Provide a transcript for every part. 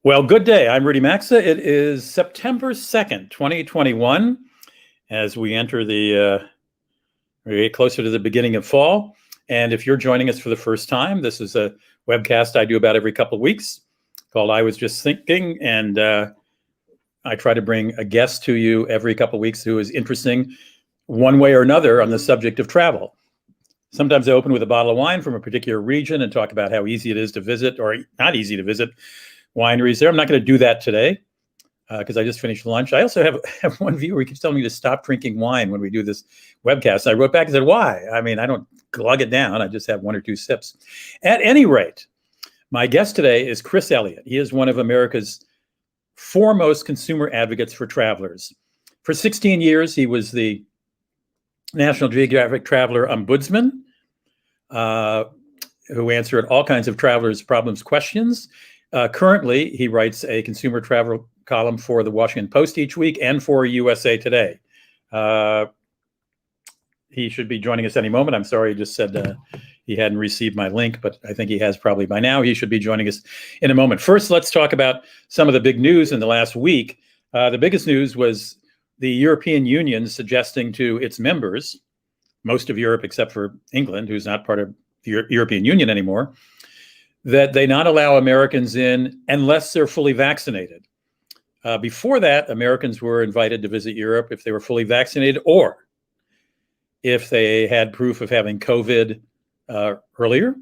Well, good day. I'm Rudy Maxa. It is September 2nd, 2021, as we enter we get closer to the beginning of fall. And if you're joining us for the first time, this is a webcast I do about every couple of weeks called I Was Just Thinking. And I try to bring a guest to you every couple of weeks who is interesting one way or another on the subject of travel. Sometimes I open with a bottle of wine from a particular region and talk about how easy it is to visit or not easy to visit wineries there. I'm not going to do that today because I just finished lunch. I also have one viewer who keeps telling me to stop drinking wine when we do this webcast. I wrote back and said, why? I mean, I don't glug it down. I just have one or two sips. At any rate, my guest today is Chris Elliott. He is one of America's foremost consumer advocates for travelers. For 16 years, he was the National Geographic Traveler Ombudsman, who answered all kinds of travelers' problems questions. Currently, he writes a consumer travel column for the Washington Post each week and for USA Today. He should be joining us any moment. I'm sorry, he just said he hadn't received my link, but I think he has probably by now. He should be joining us in a moment. First, let's talk about some of the big news in the last week. The biggest news was the European Union suggesting to its members, most of Europe except for England, who's not part of the European Union anymore, that they not allow Americans in unless they're fully vaccinated. Before that, Americans were invited to visit Europe if they were fully vaccinated or if they had proof of having COVID earlier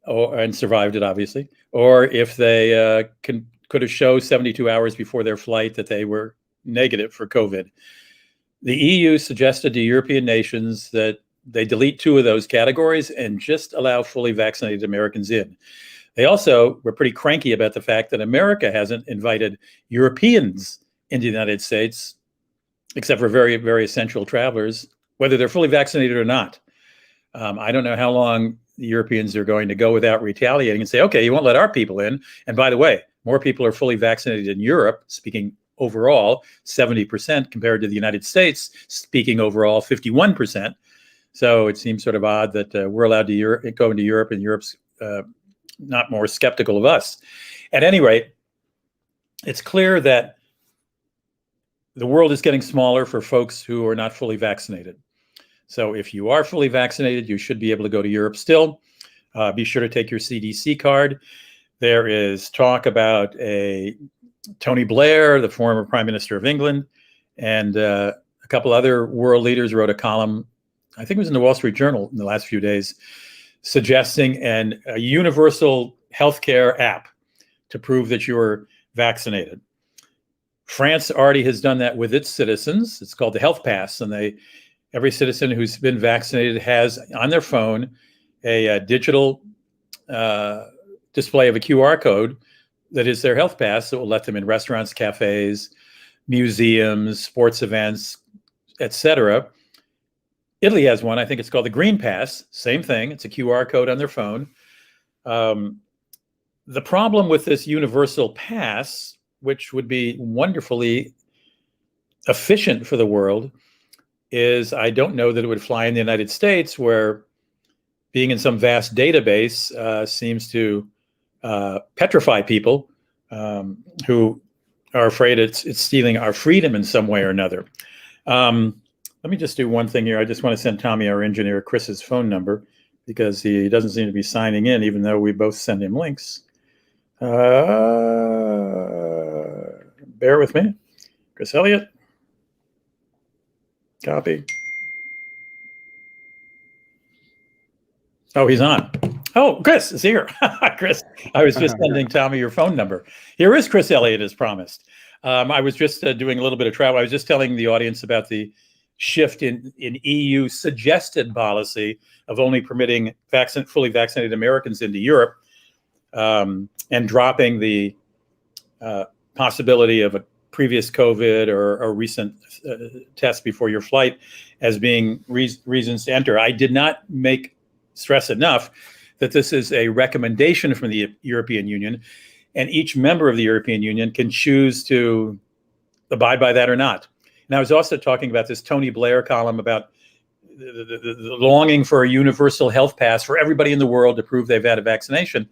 and survived it, obviously, or if they could have shown 72 hours before their flight that they were negative for COVID. The EU suggested to European nations that they delete two of those categories and just allow fully vaccinated Americans in. They also were pretty cranky about the fact that America hasn't invited Europeans into the United States, except for very, very essential travelers, whether they're fully vaccinated or not. I don't know how long the Europeans are going to go without retaliating and say, okay, you won't let our people in. And by the way, more people are fully vaccinated in Europe, speaking overall, 70% compared to the United States, speaking overall, 51%. So it seems sort of odd that we're allowed to go into Europe and Europe's not more skeptical of us. At any rate, it's clear that the world is getting smaller for folks who are not fully vaccinated. So if you are fully vaccinated, you should be able to go to Europe still. Be sure to take your CDC card. There is talk about Tony Blair, the former Prime Minister of England, and a couple other world leaders wrote a column, I think it was in the Wall Street Journal in the last few days, suggesting a universal healthcare app to prove that you're vaccinated. France already has done that with its citizens. It's called the Health Pass, and every citizen who's been vaccinated has on their phone a digital display of a QR code that is their health pass that will let them in restaurants, cafes, museums, sports events, etc. Italy has one. I think it's called the Green Pass. Same thing. It's a QR code on their phone. The problem with this universal pass, which would be wonderfully efficient for the world, is I don't know that it would fly in the United States, where being in some vast database seems to petrify people who are afraid it's stealing our freedom in some way or another. Let me just do one thing here. I just want to send Tommy, our engineer, Chris's phone number, because he doesn't seem to be signing in, even though we both send him links. Bear with me. Chris Elliott. Copy. Oh, he's on. Oh, Chris is here. Chris, I was just sending Tommy your phone number. Here is Chris Elliott, as promised. I was just doing a little bit of travel. I was just telling the audience about the shift in EU suggested policy of only permitting fully vaccinated Americans into Europe, and dropping the possibility of a previous COVID or a recent test before your flight as being reasons to enter. I did not stress enough that this is a recommendation from the European Union, and each member of the European Union can choose to abide by that or not. And I was also talking about this Tony Blair column about the longing for a universal health pass for everybody in the world to prove they've had a vaccination.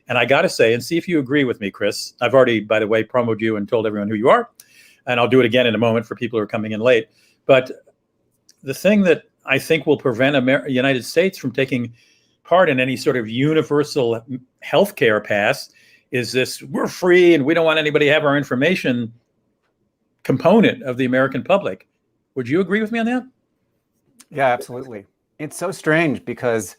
And I got to say, and see if you agree with me, Chris. I've already, by the way, promoted you and told everyone who you are. And I'll do it again in a moment for people who are coming in late. But the thing that I think will prevent the United States from taking part in any sort of universal healthcare pass is this: we're free and we don't want anybody to have our information component of the American public. Would you agree with me on that? Yeah, absolutely. It's so strange because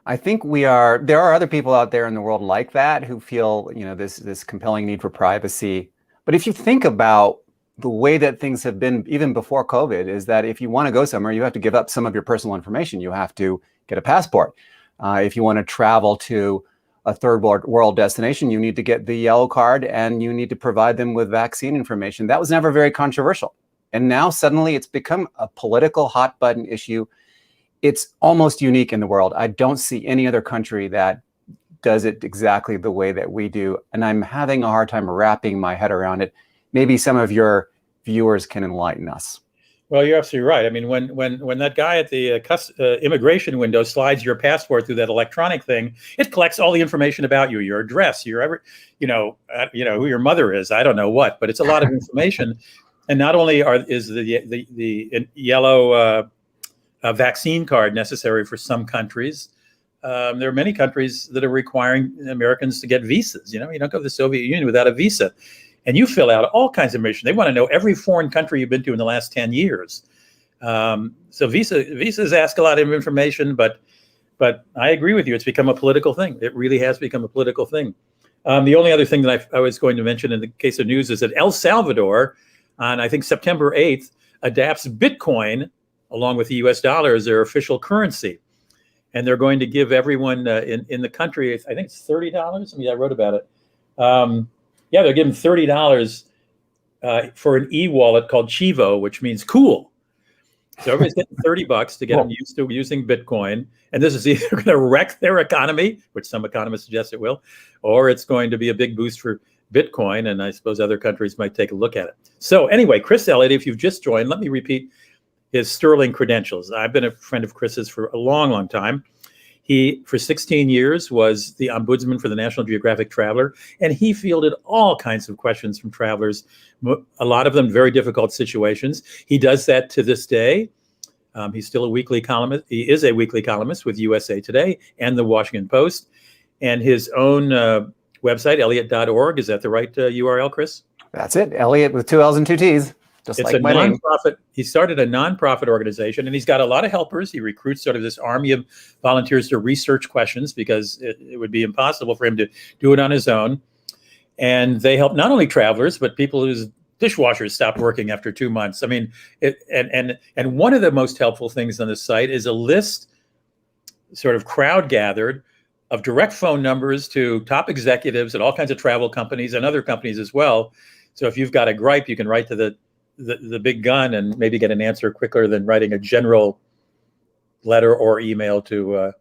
I think there are other people out there in the world like that who feel, this compelling need for privacy. But if you think about the way that things have been even before COVID, is that if you want to go somewhere, you have to give up some of your personal information. You have to get a passport. If you want to travel to a third world destination, you need to get the yellow card and you need to provide them with vaccine information. That was never very controversial. And now suddenly it's become a political hot button issue. It's almost unique in the world. I don't see any other country that does it exactly the way that we do. And I'm having a hard time wrapping my head around it. Maybe some of your viewers can enlighten us. Well, you're absolutely right. I mean, when that guy at the immigration window slides your passport through that electronic thing, it collects all the information about you, your address, who your mother is. I don't know what, but it's a lot of information. And not only is the yellow vaccine card necessary for some countries, there are many countries that are requiring Americans to get visas. You don't go to the Soviet Union without a visa. And you fill out all kinds of information. They want to know every foreign country you've been to in the last 10 years. So visas ask a lot of information, but I agree with you. It's become a political thing. It really has become a political thing. The only other thing that I was going to mention in the case of news is that El Salvador, on I think September 8th, adapts Bitcoin along with the US dollar as their official currency. And they're going to give everyone in the country, I think it's $30. I wrote about it. They're giving $30 for an e-wallet called Chivo, which means cool. So everybody's getting $30 to get them used to using Bitcoin. And this is either going to wreck their economy, which some economists suggest it will, or it's going to be a big boost for Bitcoin. And I suppose other countries might take a look at it. So anyway, Chris Elliott, if you've just joined, let me repeat his sterling credentials. I've been a friend of Chris's for a long, long time. He, for 16 years, was the ombudsman for the National Geographic Traveler, and he fielded all kinds of questions from travelers, a lot of them very difficult situations. He does that to this day. He's still a weekly columnist. He is a weekly columnist with USA Today and the Washington Post. And his own website, Elliott.org, is that the right URL, Chris? That's it, Elliott with 2 L's and 2 T's. Just it's like my name. He started a nonprofit organization, and he's got a lot of helpers. He recruits sort of this army of volunteers to research questions because it would be impossible for him to do it on his own. And they help not only travelers, but people whose dishwashers stopped working after 2 months. I mean, and one of the most helpful things on the site is a list, sort of crowd gathered, of direct phone numbers to top executives at all kinds of travel companies and other companies as well. So if you've got a gripe, you can write to the big gun and maybe get an answer quicker than writing a general letter or email to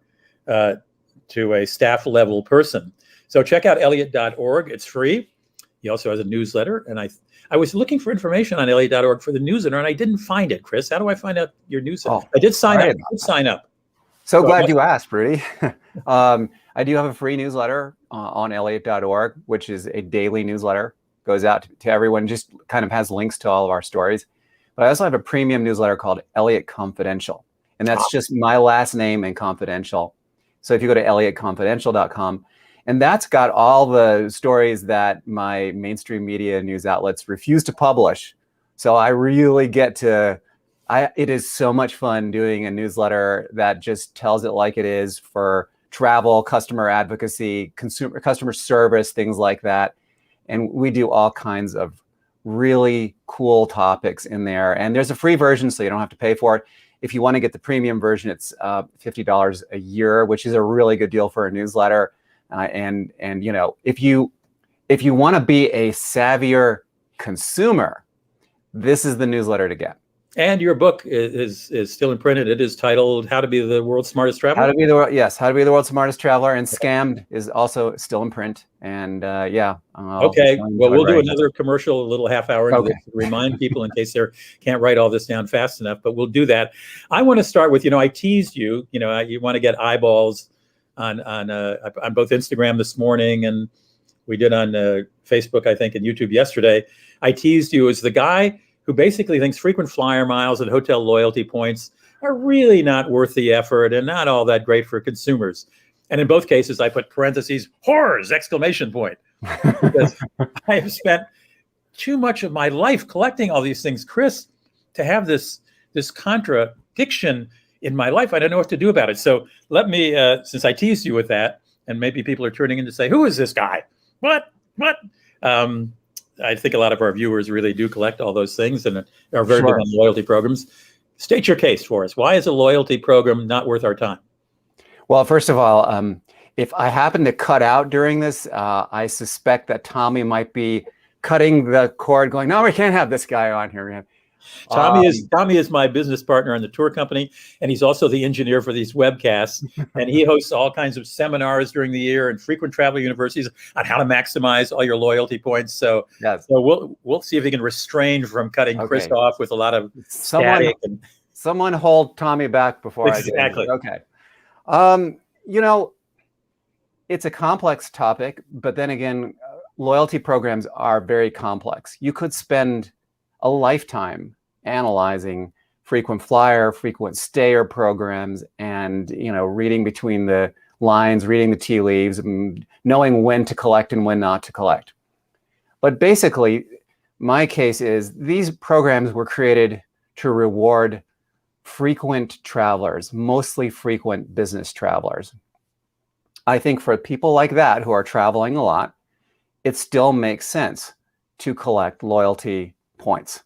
a staff level person. So check out Elliott.org. It's free. He also has a newsletter. And I was looking for information on Elliott.org for the newsletter, and I didn't find it. Chris, how do I find out your newsletter? I did sign up. So glad you asked, Rudy. I do have a free newsletter on Elliott.org, which is a daily newsletter. Goes out to everyone, just kind of has links to all of our stories. But I also have a premium newsletter called Elliott Confidential. And that's just my last name and confidential. So if you go to elliottconfidential.com, and that's got all the stories that my mainstream media news outlets refuse to publish. So I really get to, it is so much fun doing a newsletter that just tells it like it is for travel, customer advocacy, customer service, things like that. And we do all kinds of really cool topics in there. And there's a free version, so you don't have to pay for it. If you want to get the premium version, it's $50 a year, which is a really good deal for a newsletter. And if you want to be a savvier consumer, this is the newsletter to get. And your book is still in print. It is titled "How to Be the World's Smartest Traveler." How to be the world's smartest traveler. And Scammed is also still in print. And okay. Well, we'll do another commercial, a little half hour into this to remind people in case they can't write all this down fast enough. But we'll do that. I want to start with, I teased you. You want to get eyeballs on both Instagram this morning, and we did on Facebook, I think, and YouTube yesterday. I teased you as the guy who basically thinks frequent flyer miles and hotel loyalty points are really not worth the effort and not all that great for consumers. And in both cases, I put parentheses, horrors, exclamation point, because I have spent too much of my life collecting all these things, Chris, to have this contradiction in my life. I don't know what to do about it. So let me, since I teased you with that, and maybe people are turning in to say, who is this guy? What? I think a lot of our viewers really do collect all those things and are very big on loyalty programs. State your case for us. Why is a loyalty program not worth our time? Well, first of all, if I happen to cut out during this, I suspect that Tommy might be cutting the cord going, no, we can't have this guy on here. Tommy is my business partner in the tour company, and he's also the engineer for these webcasts. And he hosts all kinds of seminars during the year and frequent travel universities on how to maximize all your loyalty points. So, yes. So we'll see if he can restrain from cutting Chris off with a lot of static. Someone hold Tommy back before I do. Exactly. Okay. It's a complex topic, but then again, loyalty programs are very complex. You could spend a lifetime analyzing frequent flyer, frequent stayer programs, and reading between the lines, reading the tea leaves, and knowing when to collect and when not to collect. But basically, my case is these programs were created to reward frequent travelers, mostly frequent business travelers. I think for people like that who are traveling a lot, it still makes sense to collect loyalty points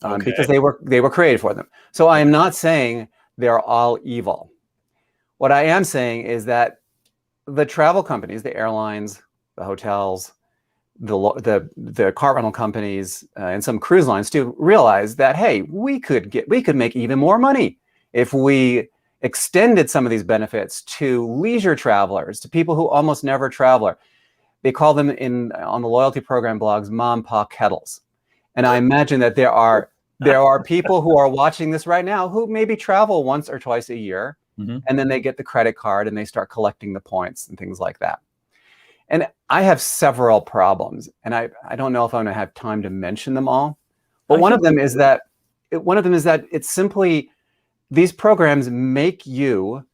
because they were created for them. So I am not saying they're all evil. What I am saying is that the travel companies, the airlines, the hotels, the car rental companies, and some cruise lines too, realize that, hey, we could make even more money if we extended some of these benefits to leisure travelers, to people who almost never travel. They call them on the loyalty program blogs, mom pa kettles. And I imagine that there are people who are watching this right now who maybe travel once or twice a year, and then they get the credit card and they start collecting the points and things like that. And I have several problems, and I don't know if I'm going to have time to mention them all. But one of them is that it's simply these programs make you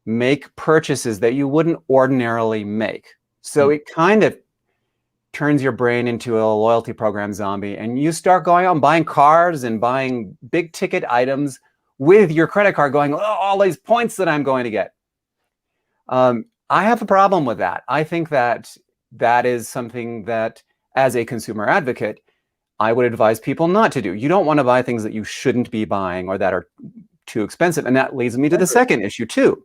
make purchases that you wouldn't ordinarily make. So it kind of turns your brain into a loyalty program zombie, and you start going out and buying cars and buying big ticket items with your credit card going, oh, all these points that I'm going to get. I have a problem with that. I think that is something that, as a consumer advocate, I would advise people not to do. You don't want to buy things that you shouldn't be buying or that are too expensive. And that leads me to the second issue too.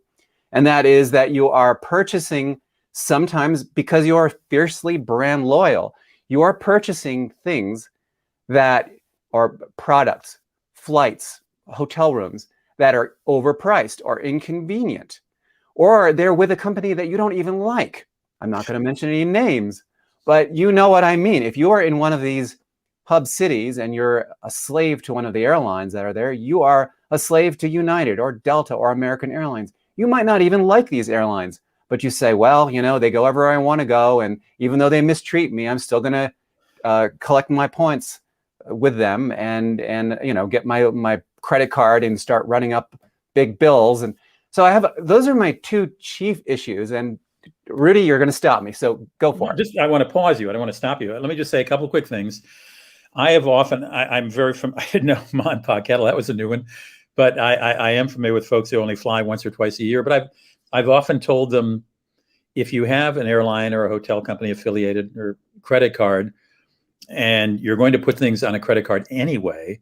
And that is that you are purchasing sometimes because you are fiercely brand loyal. You are purchasing things that are products, flights, hotel rooms that are overpriced or inconvenient. Or they're with a company that you don't even like. I'm not going to mention any names, but you know what I mean. If you are in one of these hub cities and you're a slave to one of the airlines that are there, you are a slave to United or Delta or American Airlines. You might not even like these airlines, but you say, well, they go wherever I want to go. And even though they mistreat me, I'm still going to collect my points with them and get my credit card and start running up big bills. And so those are my two chief issues. And Rudy, you're going to stop me. So go for it. I want to pause you. I don't want to stop you. Let me just say a couple of quick things. I'm very I didn't know Mon Pa Kettle. That was a new one. But I am familiar with folks who only fly once or twice a year. But I've often told them, if you have an airline or a hotel company affiliated or credit card, and you're going to put things on a credit card anyway,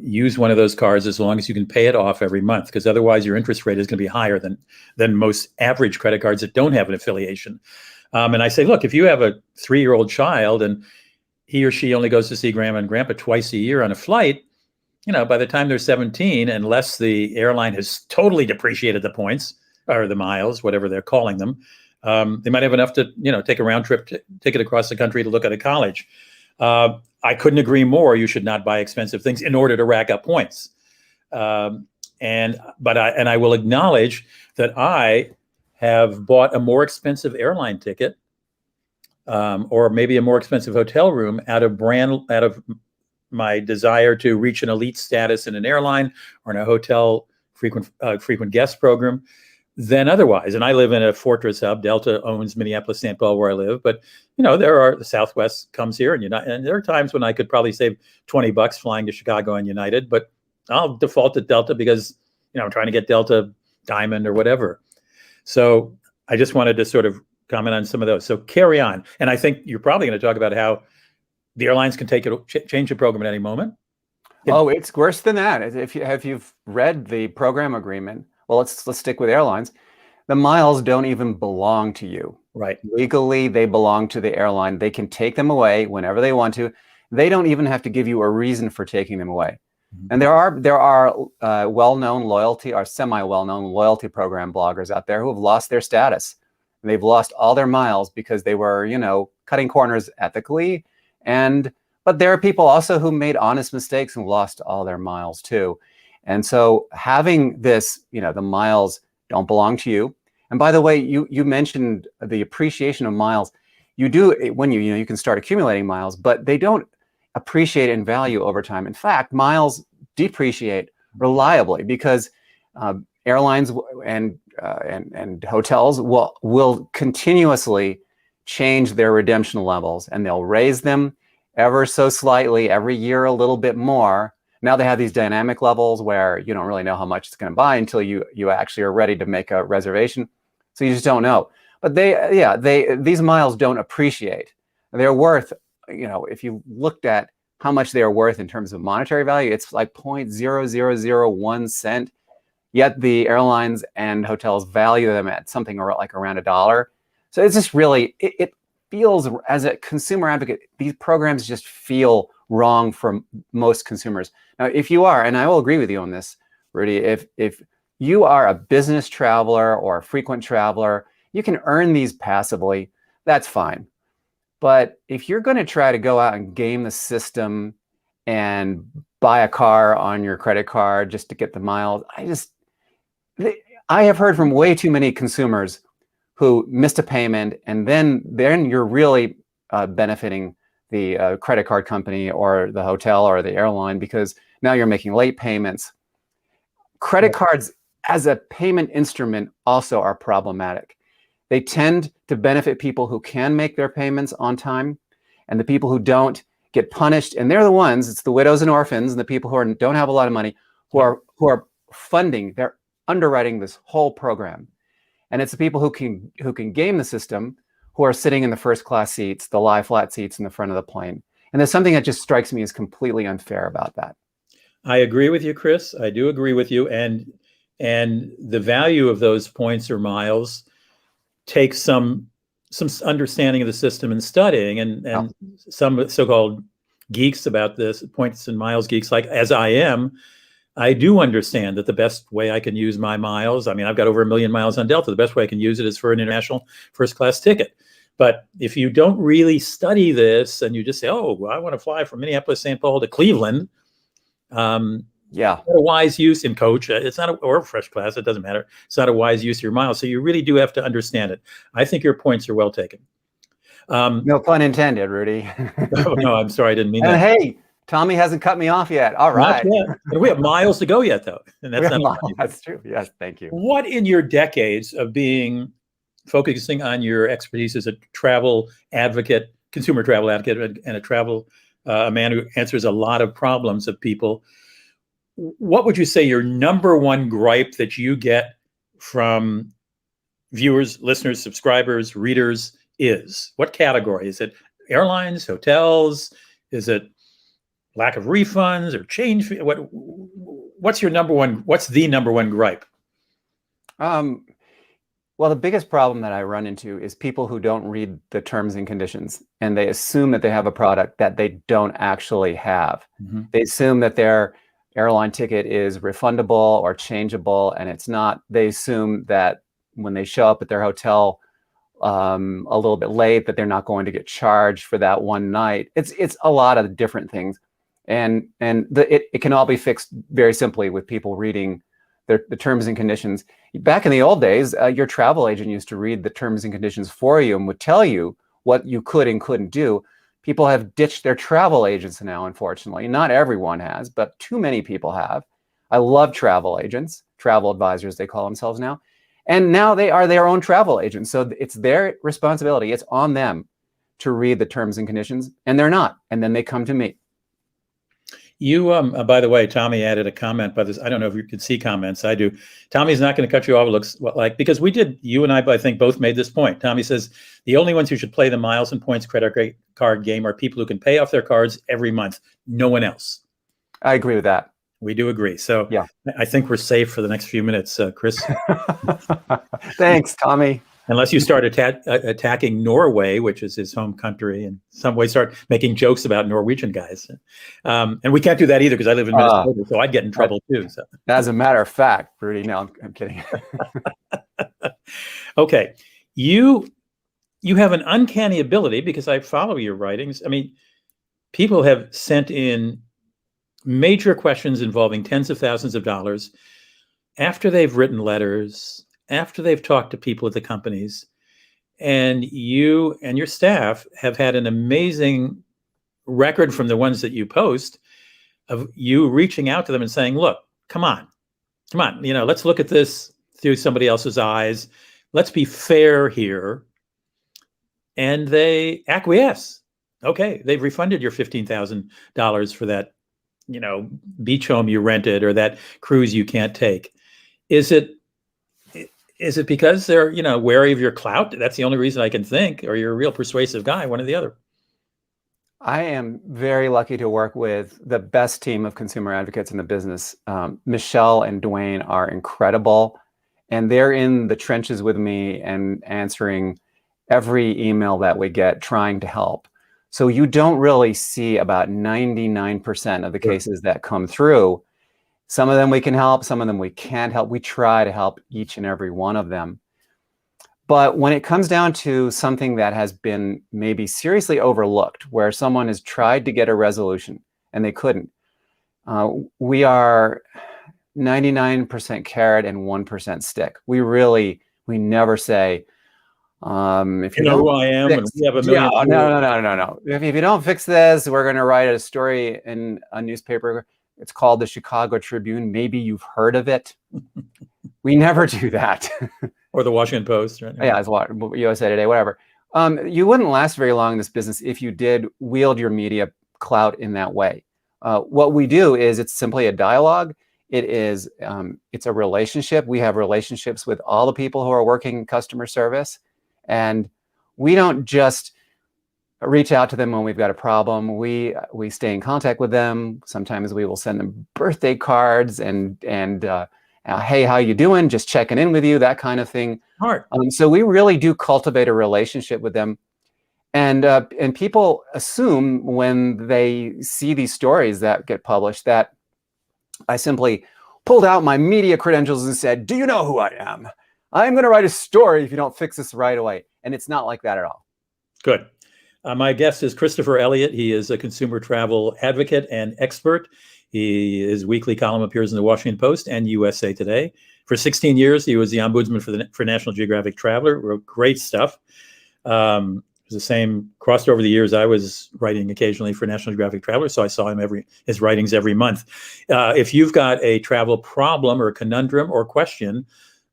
use one of those cards as long as you can pay it off every month, because otherwise your interest rate is going to be higher than most average credit cards that don't have an affiliation. And I say, look, if you have a 3-year-old child and he or she only goes to see grandma and grandpa twice a year on a flight, by the time they're 17, unless the airline has totally depreciated the points or the miles, whatever they're calling them, they might have enough to, take a round trip ticket across the country to look at a college. I couldn't agree more. You should not buy expensive things in order to rack up points. But I will acknowledge that I have bought a more expensive airline ticket, or maybe a more expensive hotel room out of my desire to reach an elite status in an airline or in a hotel frequent guest program than otherwise. And I live in a fortress hub. Delta owns Minneapolis, St. Paul, where I live. But the Southwest comes here, and there are times when I could probably save $20 flying to Chicago on United, but I'll default to Delta because I'm trying to get Delta Diamond or whatever. So I just wanted to sort of comment on some of those. So carry on. And I think you're probably going to talk about how the airlines can change the program at any moment. Oh, it's worse than that. If you've read the program agreement, well, let's stick with airlines. The miles don't even belong to you. Right. Legally, they belong to the airline. They can take them away whenever they want to. They don't even have to give you a reason for taking them away. Mm-hmm. And there are well-known loyalty or semi-well-known loyalty program bloggers out there who have lost their status. And they've lost all their miles because they were, cutting corners ethically. But there are people also who made honest mistakes and lost all their miles too. And so having this, the miles don't belong to you. And by the way, you mentioned the appreciation of miles. You do when you can start accumulating miles, but they don't appreciate in value over time. In fact, miles depreciate reliably because airlines and hotels will continuously change their redemption levels, and they'll raise them ever so slightly every year, a little bit more. Now they have these dynamic levels where you don't really know how much it's going to buy until you actually are ready to make a reservation. So you just don't know. But these miles don't appreciate. They're worth, if you looked at how much they are worth in terms of monetary value, it's like 0.0001 cent. Yet the airlines and hotels value them at something like around $1. So it's just really, it feels, as a consumer advocate, these programs just feel wrong for most consumers. Now, if you are, and I will agree with you on this, Rudy, if you are a business traveler or a frequent traveler, you can earn these passively, that's fine. But if you're going to try to go out and game the system and buy a car on your credit card just to get the miles, I have heard from way too many consumers who missed a payment, and then you're really benefiting the credit card company or the hotel or the airline because now you're making late payments. Credit cards as a payment instrument also are problematic. They tend to benefit people who can make their payments on time, and the people who don't get punished. And they're the ones, it's the widows and orphans and the people who don't have a lot of money who are funding, they're underwriting this whole program. And it's the people who can game the system who are sitting in the first class seats, the lie flat seats in the front of the plane. And there's something that just strikes me as completely unfair about that. I agree with you, Chris. I do agree with you. And the value of those points or miles takes some understanding of the system and studying, and some so-called geeks about this, points and miles geeks, like as I am, I do understand that the best way I can use my miles, I mean, I've got over 1 million miles on Delta. The best way I can use it is for an international first class ticket. But if you don't really study this and you just say, oh, I want to fly from Minneapolis, St. Paul to Cleveland, not a wise use in coach. It's not or fresh class. It doesn't matter. It's not a wise use of your miles. So you really do have to understand it. I think your points are well taken. No pun intended, Rudy. Oh, no, I'm sorry. I didn't mean and that. Hey, Tommy hasn't cut me off yet. All right. We have miles to go yet, though. And that's true. Yes. Thank you. What in your decades of focusing on your expertise as a travel advocate, consumer travel advocate, and a man who answers a lot of problems of people, what would you say your number one gripe that you get from viewers, listeners, subscribers, readers is? What category? Is it airlines, hotels? Is it lack of refunds or change? What's the number one gripe? Well, the biggest problem that I run into is people who don't read the terms and conditions, and they assume that they have a product that they don't actually have. Mm-hmm. They assume that their airline ticket is refundable or changeable, and it's not. They assume that when they show up at their hotel a little bit late, that they're not going to get charged for that one night. It's a lot of different things, and it can all be fixed very simply with people reading the terms and conditions. Back in the old days, your travel agent used to read the terms and conditions for you and would tell you what you could and couldn't do. People have ditched their travel agents now, unfortunately. Not everyone has, but too many people have. I love travel agents, travel advisors, they call themselves now. And now they are their own travel agents. So it's their responsibility. It's on them to read the terms and conditions, and they're not. And then they come to me. You, by the way, Tommy added a comment, but I don't know if you can see comments. I do. Tommy's not going to cut you off. It looks like, because you and I think both made this point. Tommy says the only ones who should play the miles and points credit card game are people who can pay off their cards every month. No one else. I agree with that. We do agree. So yeah, I think we're safe for the next few minutes, Chris. Thanks, Tommy. Unless you start attacking Norway, which is his home country, and some way start making jokes about Norwegian guys. And we can't do that either because I live in Minnesota, so I'd get in trouble too. So. As a matter of fact, Rudy, no, I'm kidding. Okay. You have an uncanny ability, because I follow your writings. I mean, people have sent in major questions involving tens of thousands of dollars after they've written letters, after they've talked to people at the companies, and you and your staff have had an amazing record from the ones that you post of you reaching out to them and saying, look, come on, let's look at this through somebody else's eyes. Let's be fair here. And they acquiesce. Okay, they've refunded your $15,000 for that, beach home you rented or that cruise you can't take. Is it because they're, wary of your clout? That's the only reason I can think, or you're a real persuasive guy, one or the other. I am very lucky to work with the best team of consumer advocates in the business. Michelle and Dwayne are incredible, and they're in the trenches with me and answering every email that we get, trying to help. So you don't really see about 99% of the cases that come through. Some of them we can help, some of them we can't help. We try to help each and every one of them. But when it comes down to something that has been maybe seriously overlooked, where someone has tried to get a resolution and they couldn't, we are 99% carrot and 1% stick. We never say, if you know who I am, and we have a million. No. If you don't fix this, we're going to write a story in a newspaper. It's called the Chicago Tribune. Maybe you've heard of it. We never do that. Or the Washington Post, right? Yeah, it's USA Today, whatever. You wouldn't last very long in this business if you did wield your media clout in that way. What we do is it's simply a dialogue. It's a relationship. We have relationships with all the people who are working in customer service. And we don't just reach out to them when we've got a problem. We stay in contact with them. Sometimes we will send them birthday cards and hey, how you doing? Just checking in with you, that kind of thing. So we really do cultivate a relationship with them. And people assume when they see these stories that get published that I simply pulled out my media credentials and said, do you know who I am? I'm going to write a story if you don't fix this right away. And it's not like that at all. Good. My guest is Christopher Elliott. He is a consumer travel advocate and expert. His weekly column appears in the Washington Post and USA Today. For 16 years, he was the ombudsman for National Geographic Traveler. Wrote great stuff. It was the same, crossed over the years. I was writing occasionally for National Geographic Traveler, so I saw his writings every month. If you've got a travel problem or a conundrum or question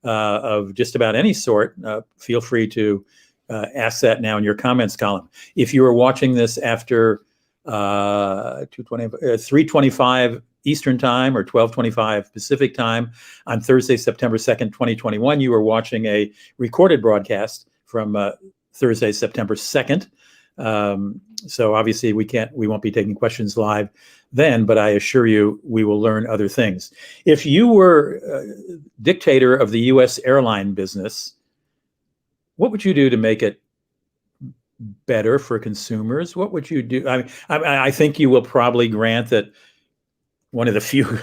of just about any sort, feel free to ask that now in your comments column. If you are watching this after 3:25 Eastern Time or 12:25 Pacific Time on Thursday, September 2nd, 2021, you are watching a recorded broadcast from Thursday, September 2nd. So obviously we won't be taking questions live then, but I assure you we will learn other things. If you were dictator of the U.S. airline business, what would you do to make it better for consumers? What would you do? I think you will probably grant that one of the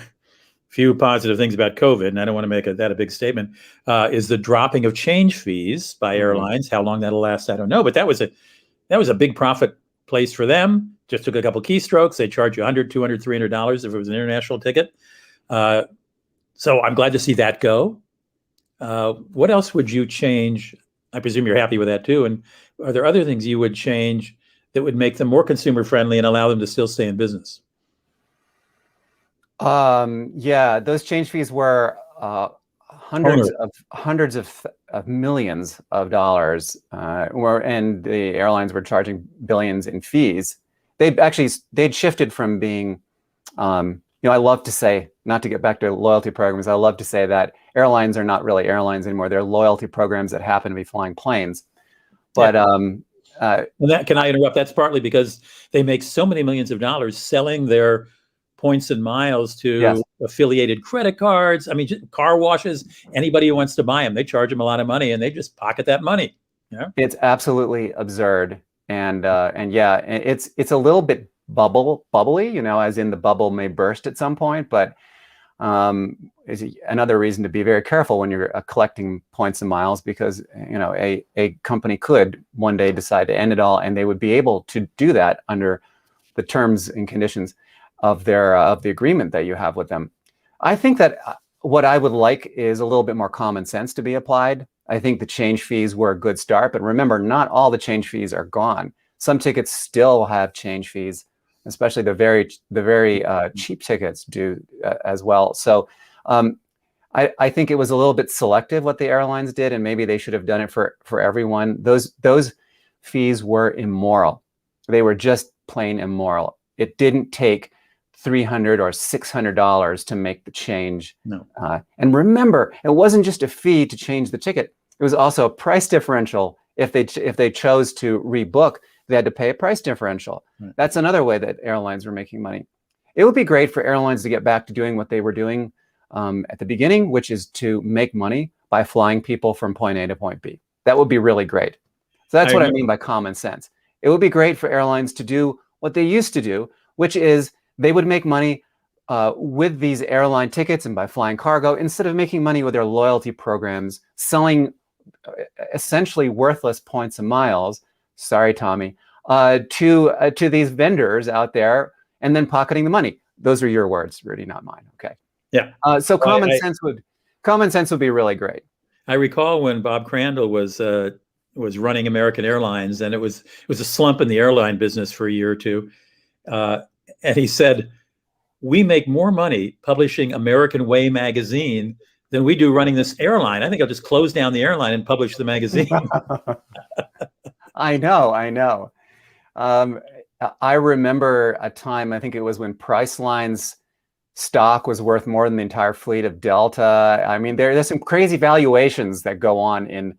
few positive things about COVID, and I don't want to make that a big statement, is the dropping of change fees by airlines. How long that'll last, I don't know. But that was a big profit place for them. Just took a couple keystrokes. They charge you $100, $200, $300 if it was an international ticket. So I'm glad to see that go. What else would you change? I presume you're happy with that too. And are there other things you would change that would make them more consumer friendly and allow them to still stay in business? Yeah, those change fees were hundreds of millions of dollars, and the airlines were charging billions in fees. They'd shifted from being, I love to say, not to get back to loyalty programs, I love to say that airlines are not really airlines anymore. They're loyalty programs that happen to be flying planes. But can I interrupt? That's partly because they make so many millions of dollars selling their points and miles to affiliated credit cards. I mean, car washes, anybody who wants to buy them, they charge them a lot of money and they just pocket that money. Yeah. It's absolutely absurd. And yeah, it's a little bit bubbly, as in the bubble may burst at some point, but is another reason to be very careful when you're collecting points and miles, because a company could one day decide to end it all, and they would be able to do that under the terms and conditions of the agreement that you have with them. I think that what I would like is a little bit more common sense to be applied. I think the change fees were a good start, but remember, not all the change fees are gone. Some tickets still have change fees, especially the very cheap tickets do as well. So I think it was a little bit selective what the airlines did, and maybe they should have done it for everyone. Those fees were immoral. They were just plain immoral. It didn't take $300 or $600 to make the change. No. And remember, it wasn't just a fee to change the ticket. It was also a price differential. If they chose to rebook, they had to pay a price differential. Right. That's another way that airlines were making money. It would be great for airlines to get back to doing what they were doing at the beginning, which is to make money by flying people from point A to point B. That would be really great. So that's what I mean by common sense. It would be great for airlines to do what they used to do, which is they would make money with these airline tickets and by flying cargo, instead of making money with their loyalty programs, selling essentially worthless points and miles. Sorry, Tommy, to these vendors out there, and then pocketing the money. Those are your words, Rudy, not mine. Okay. Yeah. So common sense would be really great. I recall when Bob Crandall was running American Airlines, and it was a slump in the airline business for a year or two, and he said, "We make more money publishing American Way magazine than we do running this airline. I think I'll just close down the airline and publish the magazine." I know. I remember a time, I think it was when Priceline's stock was worth more than the entire fleet of Delta. I mean, there's some crazy valuations that go on in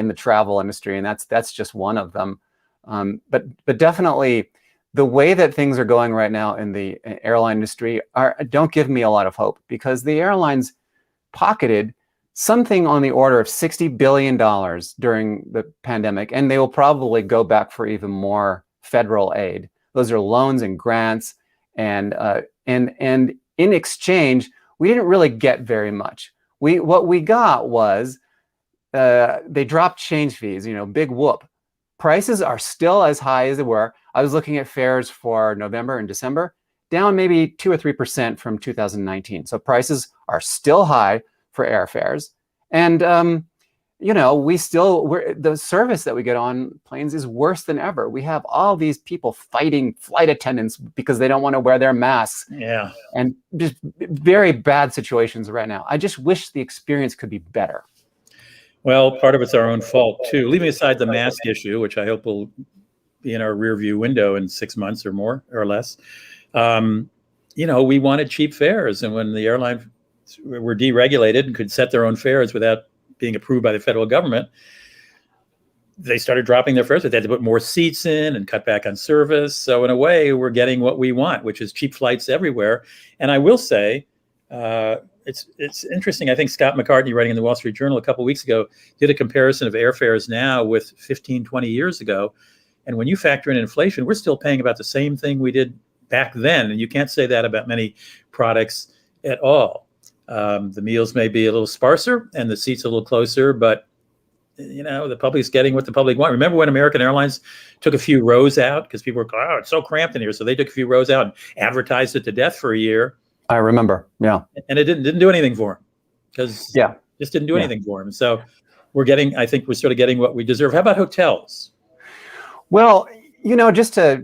the travel industry, and that's just one of them. But definitely, the way that things are going right now in the airline industry don't give me a lot of hope, because the airlines pocketed something on the order of $60 billion during the pandemic, and they will probably go back for even more federal aid. Those are loans and grants, and in exchange, we didn't really get very much. What we got was they dropped change fees. Big whoop. Prices are still as high as they were. I was looking at fares for November and December, down maybe 2 or 3% from 2019. So prices are still high for airfares, and the service that we get on planes is worse than ever. We have all these people fighting flight attendants because they don't want to wear their masks. Yeah, and just very bad situations right now. I just wish the experience could be better. Well, part of it's our own fault too. Leaving aside the mask issue, which I hope will be in our rearview window in 6 months or more or less. We wanted cheap fares, and when the airlines were deregulated and could set their own fares without being approved by the federal government, they started dropping their fares. They had to put more seats in and cut back on service. So in a way, we're getting what we want, which is cheap flights everywhere. And I will say, it's interesting. I think Scott McCartney, writing in the Wall Street Journal a couple of weeks ago, did a comparison of airfares now with 15, 20 years ago. And when you factor in inflation, we're still paying about the same thing we did back then. And you can't say that about many products at all. The meals may be a little sparser and the seats a little closer, but the public's getting what the public want. Remember when American Airlines took a few rows out because people were, it's so cramped in here. So they took a few rows out and advertised it to death for a year. I remember. Yeah. And it didn't do anything for him, because Yeah. just didn't do Yeah. anything for him. So I think we're sort of getting what we deserve. How about hotels? Well, just to,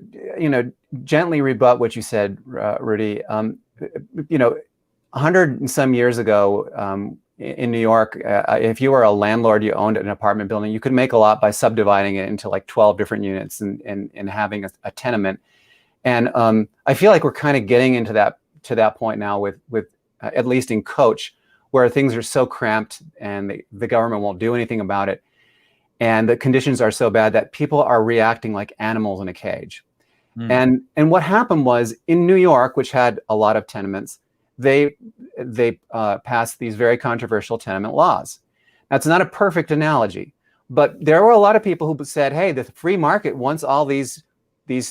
gently rebut what you said, Rudy, 100 and some years ago, in New York, if you were a landlord, you owned an apartment building, you could make a lot by subdividing it into like 12 different units and having a tenement. And I feel like we're kind of getting into that point now with at least in Coach, where things are so cramped and the government won't do anything about it. And the conditions are so bad that people are reacting like animals in a cage. And what happened was in New York, which had a lot of tenements, they passed these very controversial tenement laws. That's not a perfect analogy, but there were a lot of people who said, hey, the free market wants all these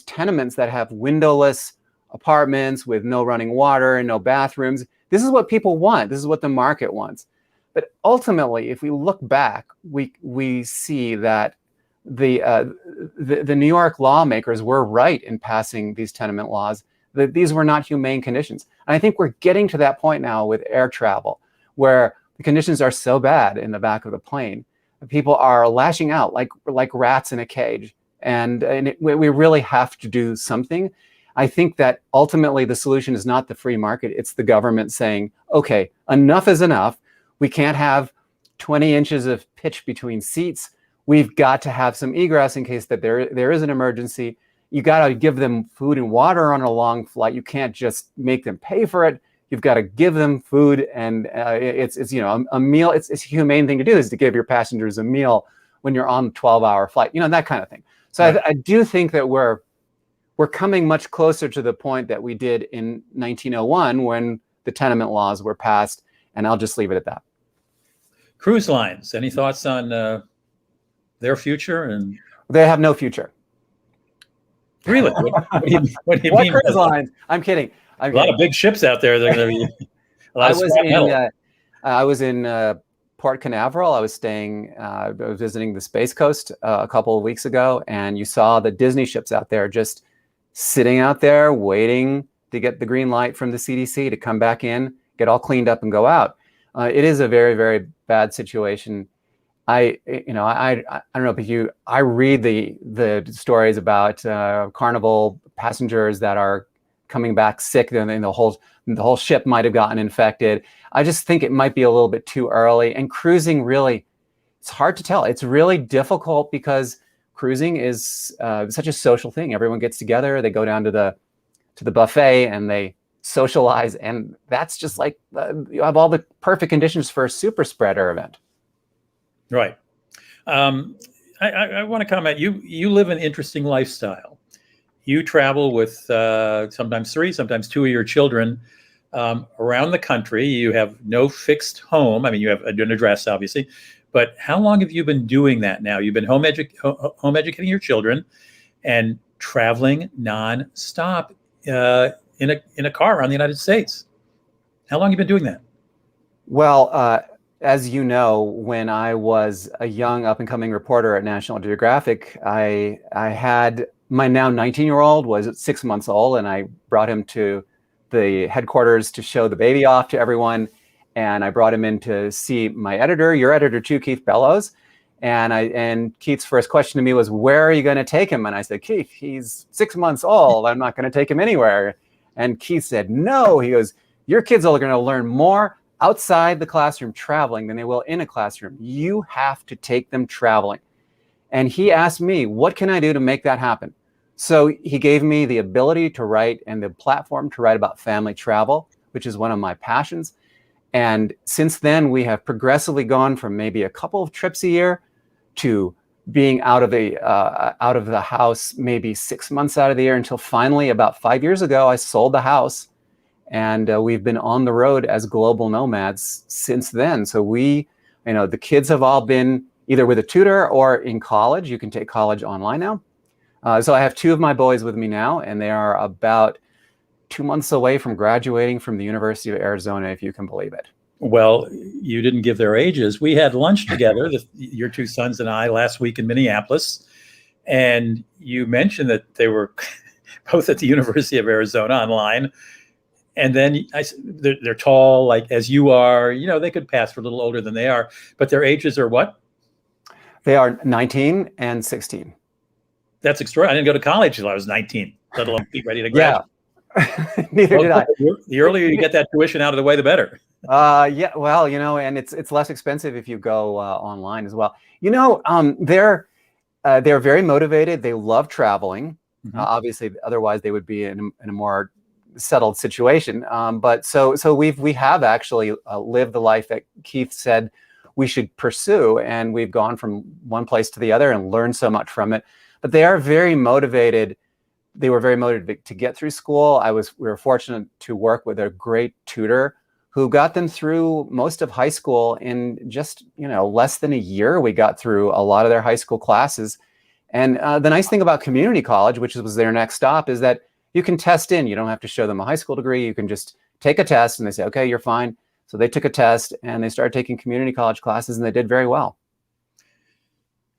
tenements that have windowless apartments with no running water and no bathrooms. This is what people want. This is what the market wants. But ultimately, if we look back, we see that the New York lawmakers were right in passing these tenement laws, that these were not humane conditions. And I think we're getting to that point now with air travel, where the conditions are so bad in the back of the plane, people are lashing out like rats in a cage. And we really have to do something. I think that ultimately the solution is not the free market. It's the government saying, okay, enough is enough. We can't have 20 inches of pitch between seats. We've got to have some egress in case that there is an emergency. You got to give them food and water on a long flight. You can't just make them pay for it. You've got to give them food, and it's a meal. It's a humane thing to do, is to give your passengers a meal when you're on a 12-hour flight. That kind of thing. So right. I do think that we're coming much closer to the point that we did in 1901 when the tenement laws were passed, and I'll just leave it at that. Cruise lines, any thoughts on their future? And they have no future. Really? What do you mean? What cruise lines? I'm kidding. A lot of big ships out there. They're going to be a lot of scrap metal. I was in Port Canaveral. I was visiting the Space Coast a couple of weeks ago, and you saw the Disney ships out there just sitting out there waiting to get the green light from the CDC to come back in, get all cleaned up and go out. It is a very, very bad situation. I don't know if I read the stories about Carnival passengers that are coming back sick, and the whole ship might have gotten infected. I just think it might be a little bit too early. And cruising, really, it's hard to tell. It's really difficult because cruising is such a social thing. Everyone gets together, they go down to the buffet, and they socialize, and that's just like you have all the perfect conditions for a super spreader event. Right. I want to comment. You live an interesting lifestyle. You travel with sometimes 3, sometimes 2 of your children around the country. You have no fixed home. I mean, you have an address, obviously. But how long have you been doing that now? You've been home educating your children and traveling nonstop in a car around the United States. How long have you been doing that? Well, as you know, when I was a young up-and-coming reporter at National Geographic, I had my now 19-year-old was 6 months old, and I brought him to the headquarters to show the baby off to everyone. And I brought him in to see my editor, your editor too, Keith Bellows. And Keith's first question to me was, where are you going to take him? And I said, Keith, he's 6 months old. I'm not going to take him anywhere. And Keith said, no. He goes, your kids are going to learn more outside the classroom traveling than they will in a classroom. You have to take them traveling. And he asked me, what can I do to make that happen? So he gave me the ability to write and the platform to write about family travel, which is one of my passions. And since then, we have progressively gone from maybe a couple of trips a year to being out of the house maybe 6 months out of the year, until finally about 5 years ago, I sold the house. And we've been on the road as global nomads since then. So the kids have all been either with a tutor or in college. You can take college online now. So I have 2 of my boys with me now, and they are about 2 months away from graduating from the University of Arizona, if you can believe it. Well, you didn't give their ages. We had lunch together, your 2 sons and I, last week in Minneapolis. And you mentioned that they were both at the University of Arizona online. And then they're tall, like as you are. They could pass for a little older than they are, but their ages are what? They are 19 and 16. That's extraordinary. I didn't go to college till I was 19, let alone be ready to Yeah, graduate. neither did I. The earlier you get that tuition out of the way, the better. Yeah, well, and it's less expensive if you go online as well. They're very motivated. They love traveling. Obviously, otherwise they would be in a more settled situation. But so we have actually lived the life that Keith said we should pursue, and we've gone from one place to the other and learned so much from it. But they are very motivated. They were very motivated to get through school. We were fortunate to work with a great tutor who got them through most of high school in just less than a year. We got through a lot of their high school classes. And the nice thing about community college, which was their next stop, is that you can test in. You don't have to show them a high school degree. You can just take a test and they say, okay, you're fine. So they took a test and they started taking community college classes and they did very well.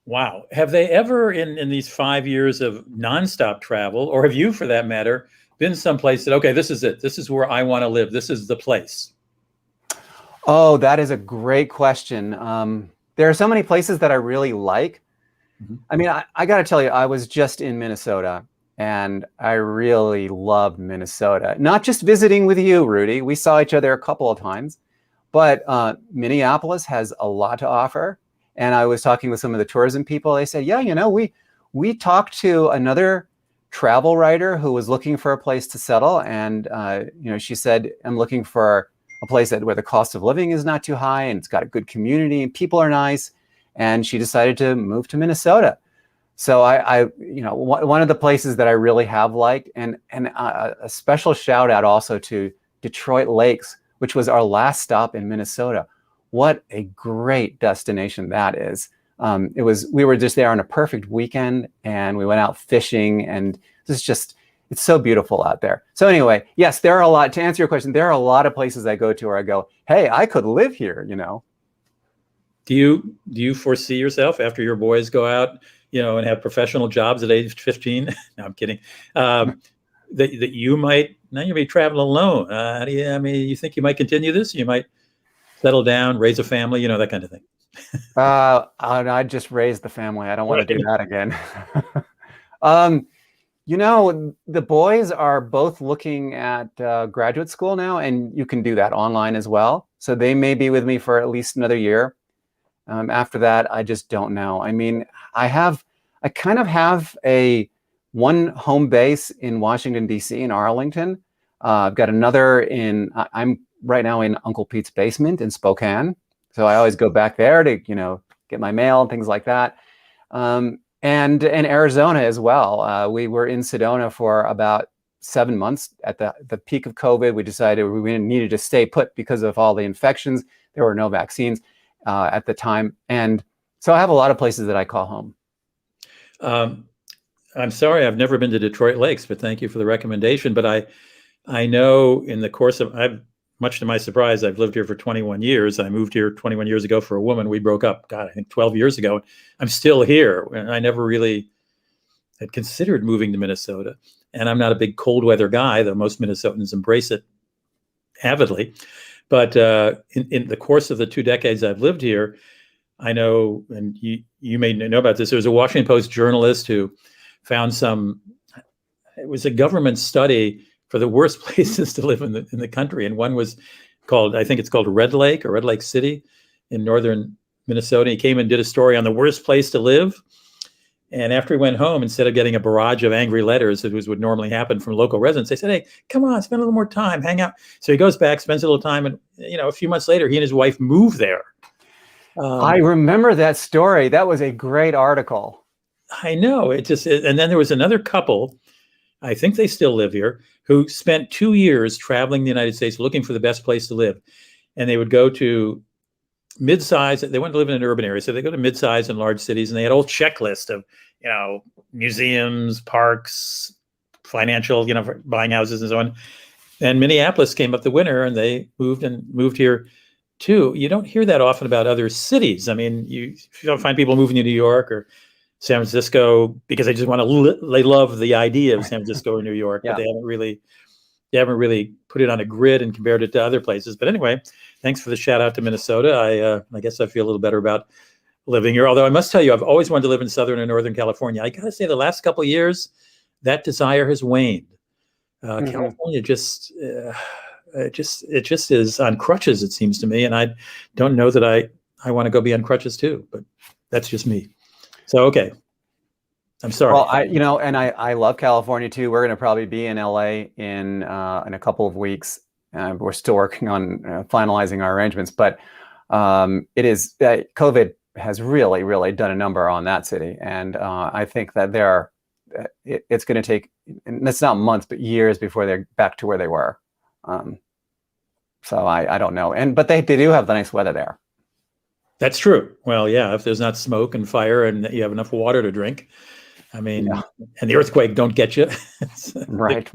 Wow. Have they ever, in these 5 years of nonstop travel, or have you for that matter, been someplace that, okay, this is it. This is where I want to live. This is the place. Oh, that is a great question. There are so many places that I really like. I mean, I got to tell you, I was just in Minnesota and I really loved Minnesota. Not just visiting with you, Rudy. We saw each other a couple of times, but Minneapolis has a lot to offer. And I was talking with some of the tourism people. They said, yeah, we talked to another travel writer who was looking for a place to settle. And, she said, I'm looking for a place where the cost of living is not too high and it's got a good community and people are nice. And she decided to move to Minnesota. So one of the places that I really have liked, and a special shout out also to Detroit Lakes, which was our last stop in Minnesota. What a great destination that is. We were just there on a perfect weekend and we went out fishing, and it's so beautiful out there. So anyway, yes, to answer your question, there are a lot of places I go to where I go, hey, I could live here, Do you foresee yourself after your boys go out, and have professional jobs at age 15? No, I'm kidding. That you might be traveling alone. You think you might continue this? You might settle down, raise a family, that kind of thing. I'd just raise the family. I don't want to do that again. The boys are both looking at graduate school now, and you can do that online as well. So they may be with me for at least another year. After that, I just don't know. I mean, I kind of have one home base in Washington, D.C. in Arlington. I've got another I'm right now in Uncle Pete's basement in Spokane. So I always go back there to, get my mail and things like that. And in Arizona as well. We were in Sedona for about 7 months at the peak of COVID. We decided we needed to stay put because of all the infections. There were no vaccines at the time. And so I have a lot of places that I call home. I'm sorry, I've never been to Detroit Lakes, but thank you for the recommendation. But I know in the course of, much to my surprise, I've lived here for 21 years. I moved here 21 years ago for a woman. We broke up, I think 12 years ago. I'm still here. And I never really had considered moving to Minnesota. And I'm not a big cold weather guy, though most Minnesotans embrace it avidly. But in the course of the 2 decades I've lived here, I know, and you may know about this, there was a Washington Post journalist who found it was a government study for the worst places to live in the country. And one was I think it's called Red Lake or Red Lake City in northern Minnesota. He came and did a story on the worst place to live. And after he went home, instead of getting a barrage of angry letters, that would normally happen from local residents, they said, hey, come on, spend a little more time, hang out. So he goes back, spends a little time, and a few months later, he and his wife moved there. I remember that story. That was a great article. I know. And then there was another couple, I think they still live here, who spent 2 years traveling the United States looking for the best place to live. And they would go to mid-size, they wanted to live in an urban area, so they go to mid-size and large cities, and they had a whole checklist of, museums, parks, financial, buying houses and so on. And Minneapolis came up the winner, and they moved here too. You don't hear that often about other cities. I mean, you don't find people moving to New York or San Francisco because they just want to, they love the idea of San Francisco or New York, Yeah. but they haven't really you haven't really put it on a grid and compared it to other places. But anyway, thanks for the shout out to Minnesota. I guess I feel a little better about living here. Although I must tell you, I've always wanted to live in Southern or Northern California. I got to say, the last couple of years, that desire has waned. California it just is on crutches, it seems to me, and I don't know that I want to go be on crutches too. But that's just me. So okay, I'm sorry. Well, I love California too. We're going to probably be in LA in a couple of weeks. We're still working on finalizing our arrangements, but it is COVID has really, really done a number on that city, and I think that it's going to take, and it's not months, but years before they're back to where they were. So I don't know, but they do have the nice weather there. That's true. Well, yeah, if there's not smoke and fire and you have enough water to drink, I mean, and the earthquake don't get you. Right.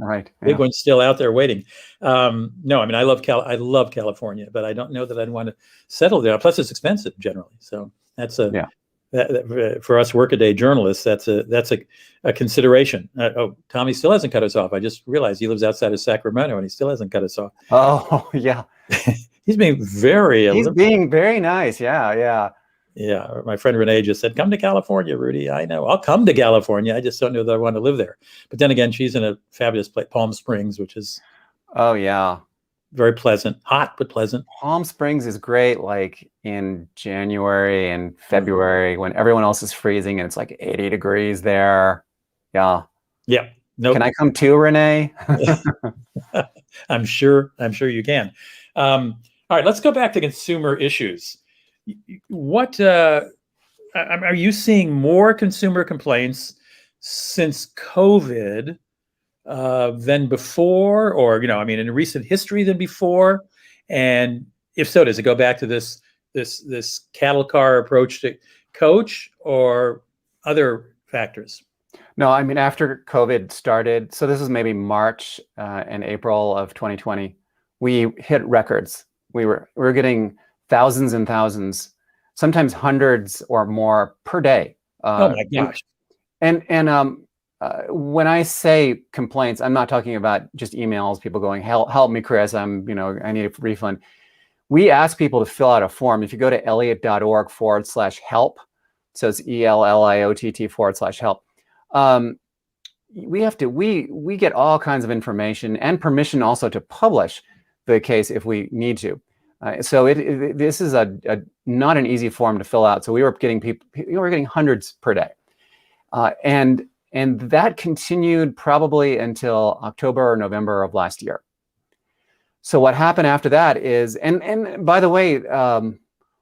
Big one's still out there waiting. No, I mean, I love California, but I don't know that I'd want to settle there. Plus, it's expensive generally. So that's for us workaday journalists, that's a consideration. Tommy still hasn't cut us off. I just realized he lives outside of Sacramento and he still hasn't cut us off. Oh, yeah. He's being very nice. Yeah. Yeah. My friend Renee just said, come to California, Rudy. I know. I'll come to California. I just don't know that I want to live there. But then again, she's in a fabulous place, Palm Springs, which is very pleasant. Hot, but pleasant. Palm Springs is great, like in January and February when everyone else is freezing and it's like 80 degrees there. Yeah. Yeah. Nope. Can I come too, Renee? I'm sure you can. All right, let's go back to consumer issues. What are you seeing more consumer complaints since COVID than before, or in recent history than before? And if so, does it go back to this cattle car approach to coach or other factors? No, I mean, after COVID started, so this was maybe March and April of 2020, we hit records. We were getting thousands and thousands, sometimes hundreds or more per day. Oh my gosh! And when I say complaints, I'm not talking about just emails, people going, help me, Chris, I need a refund. We ask people to fill out a form. If you go to elliott.org/help, so it's ELLIOTT/help. We get all kinds of information and permission also to publish the case if we need to. So this is not an easy form to fill out. So we were getting hundreds per day, and that continued probably until October or November of last year. So what happened after that is, and by the way,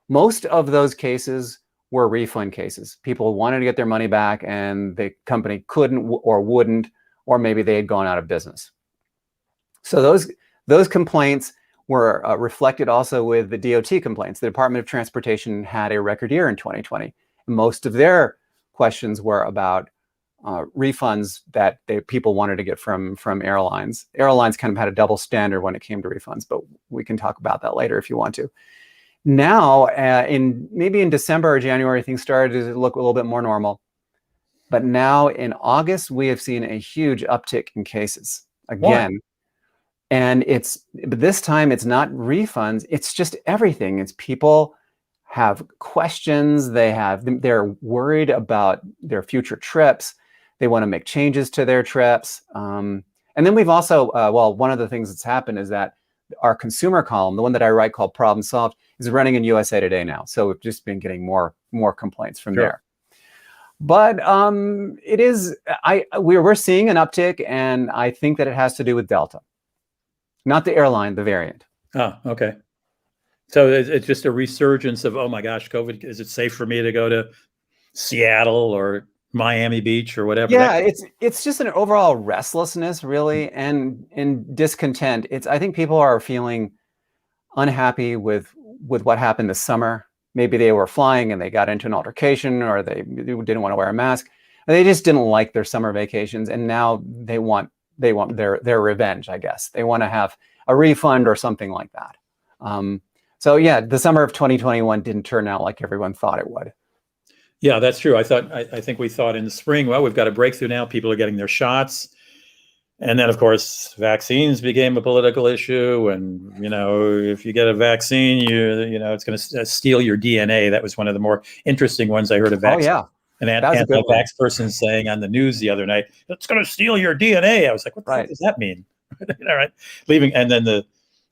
most of those cases were refund cases. People wanted to get their money back and the company couldn't or wouldn't, or maybe they had gone out of business. So those complaints were reflected also with the DOT complaints. The Department of Transportation had a record year in 2020. Most of their questions were about refunds that people wanted to get from airlines. Airlines kind of had a double standard when it came to refunds, but we can talk about that later if you want to. Now, maybe in December or January, things started to look a little bit more normal. But now in August, we have seen a huge uptick in cases again. Why? And but this time it's not refunds, it's just everything. It's people have questions, they're worried about their future trips. They want to make changes to their trips. And then we've also, one of the things that's happened is that our consumer column, the one that I write called Problem Solved, is running in USA Today now. So we've just been getting more complaints from there. But we're seeing an uptick, and I think that it has to do with Delta. Not the airline, the variant. Oh, okay. So it's just a resurgence of, oh my gosh, COVID, is it safe for me to go to Seattle or Miami Beach or whatever? Yeah, it's just an overall restlessness, really, and discontent. I think people are feeling unhappy with what happened this summer. Maybe they were flying and they got into an altercation, or they didn't want to wear a mask. They just didn't like their summer vacations, and now they want their revenge, I guess. They want to have a refund or something like that. So yeah, the summer of 2021 didn't turn out like everyone thought it would. Yeah, that's true. I think we thought in the spring, well, we've got a breakthrough now. People are getting their shots. And then, of course, vaccines became a political issue. And, if you get a vaccine, it's going to steal your DNA. That was one of the more interesting ones I heard of Oh vaccine. yeah, An that was a good one. anti-vax person saying on the news the other night, "It's going to steal your DNA." I was like, "What the heck does that mean?" All right, leaving, and then the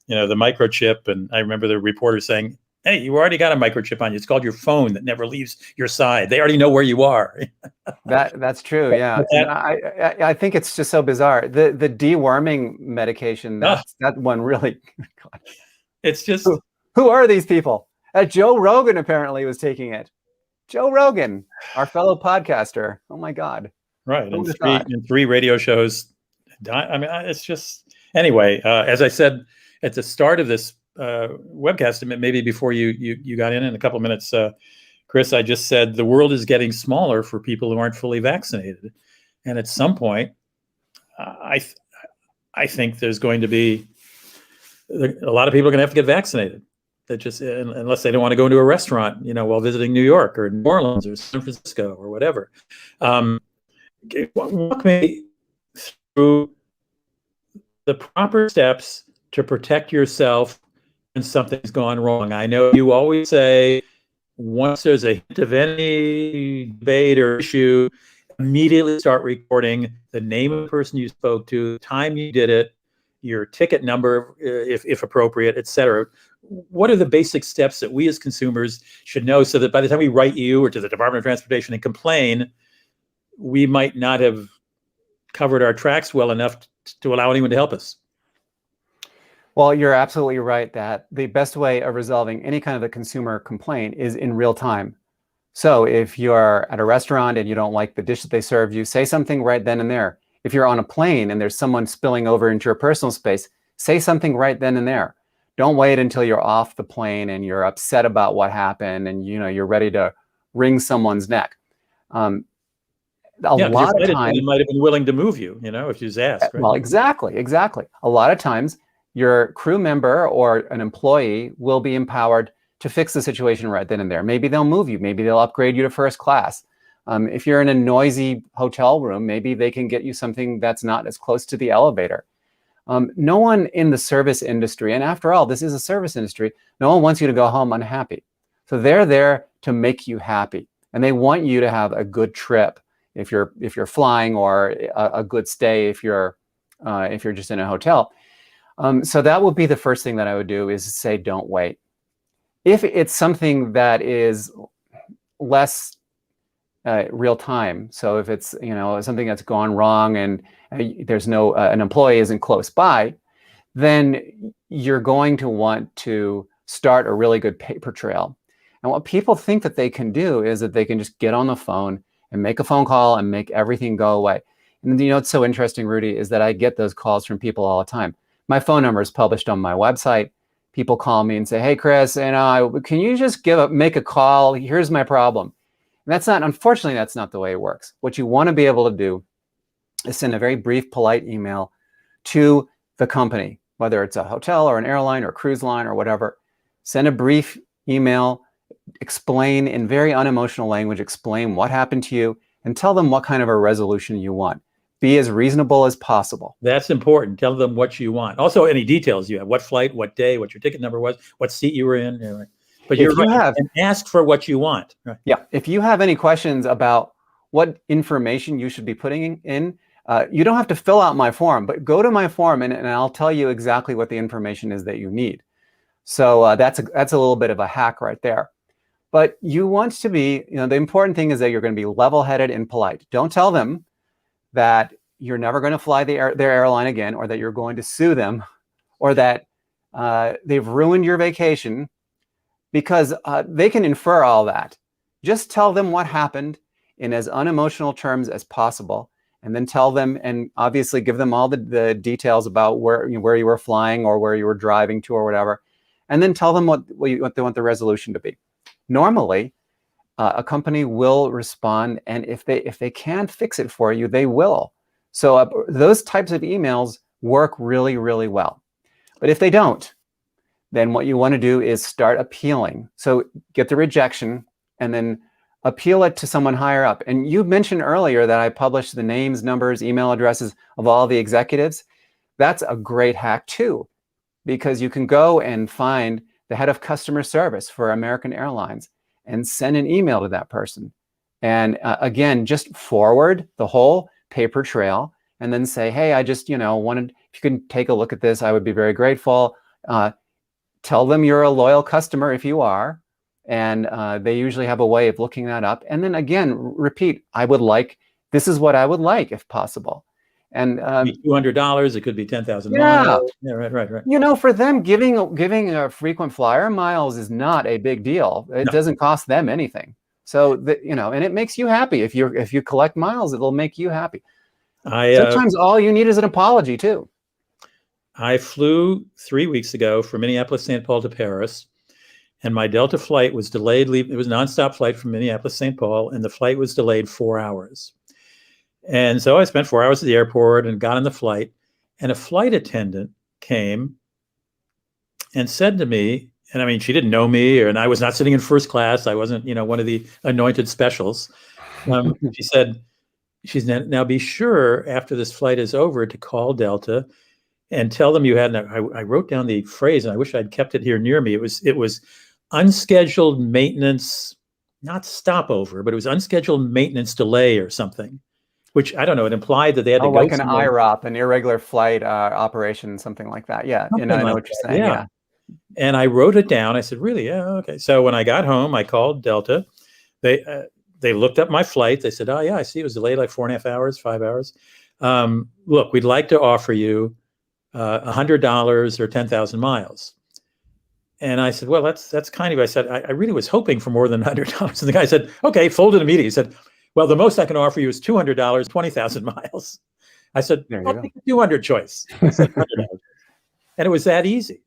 microchip, and I remember the reporter saying, "Hey, you already got a microchip on you. It's called your phone that never leaves your side. They already know where you are." That's true. Yeah, and I think it's just so bizarre. The deworming medication, that one really. God. It's just who are these people? Joe Rogan apparently was taking it. Joe Rogan, our fellow podcaster. Oh my God. Right. And three radio shows. I mean, it's just, anyway, as I said at the start of this webcast, maybe before you got in a couple of minutes, Chris, I just said the world is getting smaller for people who aren't fully vaccinated. And at some point, I think there's going to be a lot of people are going to have to get vaccinated. That just, unless they don't want to go into a restaurant, while visiting New York or New Orleans or San Francisco or whatever. Walk me through the proper steps to protect yourself when something's gone wrong. I know you always say, once there's a hint of any debate or issue, immediately start recording the name of the person you spoke to, the time you did it, your ticket number, if appropriate, et cetera. What are the basic steps that we as consumers should know so that by the time we write you or to the Department of Transportation and complain, we might not have covered our tracks well enough to allow anyone to help us? Well, you're absolutely right that the best way of resolving any kind of a consumer complaint is in real time. So if you're at a restaurant and you don't like the dish that they served you, say something right then and there. If you're on a plane and there's someone spilling over into your personal space, say something right then and there. Don't wait until you're off the plane and you're upset about what happened and you're ready to wring someone's neck. A lot of times, you might have been willing to move you, if you was asked. Right? Well, exactly. A lot of times, your crew member or an employee will be empowered to fix the situation right then and there. Maybe they'll move you. Maybe they'll upgrade you to first class. If you're in a noisy hotel room, maybe they can get you something that's not as close to the elevator. No one in the service industry, and after all, this is a service industry, no one wants you to go home unhappy. So they're there to make you happy, and they want you to have a good trip if you're flying, or a good stay if you're just in a hotel. So that would be the first thing that I would do, is say, don't wait. If it's something that is less real time, so if it's something that's gone wrong and there's no an employee isn't close by, then you're going to want to start a really good paper trail. And what people think that they can do is that they can just get on the phone and make a phone call and make everything go away. And what's so interesting, Rudy, is that I get those calls from people all the time. My phone number is published on my website. People call me and say, "Hey, Chris, can you just make a call? Here's my problem." And unfortunately, that's not the way it works. What you want to be able to do is send a very brief, polite email to the company, whether it's a hotel or an airline or a cruise line or whatever. Send a brief email, explain in very unemotional language, explain what happened to you, and tell them what kind of a resolution you want. Be as reasonable as possible. That's important. Tell them what you want. Also, any details you have: what flight, what day, what your ticket number was, what seat you were in. But and ask for what you want. Right? Yeah. If you have any questions about what information you should be putting in, you don't have to fill out my form, but go to my form and I'll tell you exactly what the information is that you need. So that's a little bit of a hack right there. But you want to be, the important thing is that you're going to be level-headed and polite. Don't tell them that you're never going to fly their airline again, or that you're going to sue them, or that they've ruined your vacation, because they can infer all that. Just tell them what happened in as unemotional terms as possible, and then tell them, and obviously give them all the details about where you were flying or where you were driving to or whatever, and then tell them what they want the resolution to be. Normally, a company will respond, and if they can fix it for you, they will. So those types of emails work really, really well. But if they don't, then what you want to do is start appealing. So get the rejection, and then appeal it to someone higher up. And you mentioned earlier that I published the names, numbers, email addresses of all the executives. That's a great hack too, because you can go and find the head of customer service for American Airlines and send an email to that person. And again, just forward the whole paper trail and then say, hey, I just, wanted, if you can take a look at this, I would be very grateful. Tell them you're a loyal customer if you are. And they usually have a way of looking that up. And then again, repeat, this is what I would like if possible. And $200, it could be 10,000 yeah. miles. Yeah, right. For them, giving a frequent flyer miles is not a big deal. It doesn't cost them anything. So and it makes you happy. If you collect miles, it'll make you happy. Sometimes all you need is an apology too. I flew 3 weeks ago from Minneapolis, St. Paul to Paris, and my Delta flight was delayed. It was a nonstop flight from Minneapolis, St. Paul, and the flight was delayed 4 hours. And so I spent 4 hours at the airport and got on the flight, and a flight attendant came and said to me, and I mean, she didn't know me, and I was not sitting in first class. I wasn't, one of the anointed specials. She said, now be sure after this flight is over to call Delta and tell them you had, I wrote down the phrase, and I wish I'd kept it here near me. It was unscheduled maintenance, not stopover, but it was unscheduled maintenance delay or something, which I don't know. It implied that they had to go like an somewhere. IROP, an irregular flight operation, something like that. Yeah, I know what you're saying. Yeah. And I wrote it down. I said, really? Yeah, okay. So when I got home, I called Delta. They looked up my flight. They said, oh, yeah, I see it was delayed like 4.5 hours, 5 hours. Look, we'd like to offer you $100 or 10,000 miles. And I said, well, that's kind of, I said, I really was hoping for more than $100. And the guy said, okay, folded immediately. He said, well, the most I can offer you is $200, 20,000 miles. I said, I'll take the 200 choice. I said $100. And it was that easy.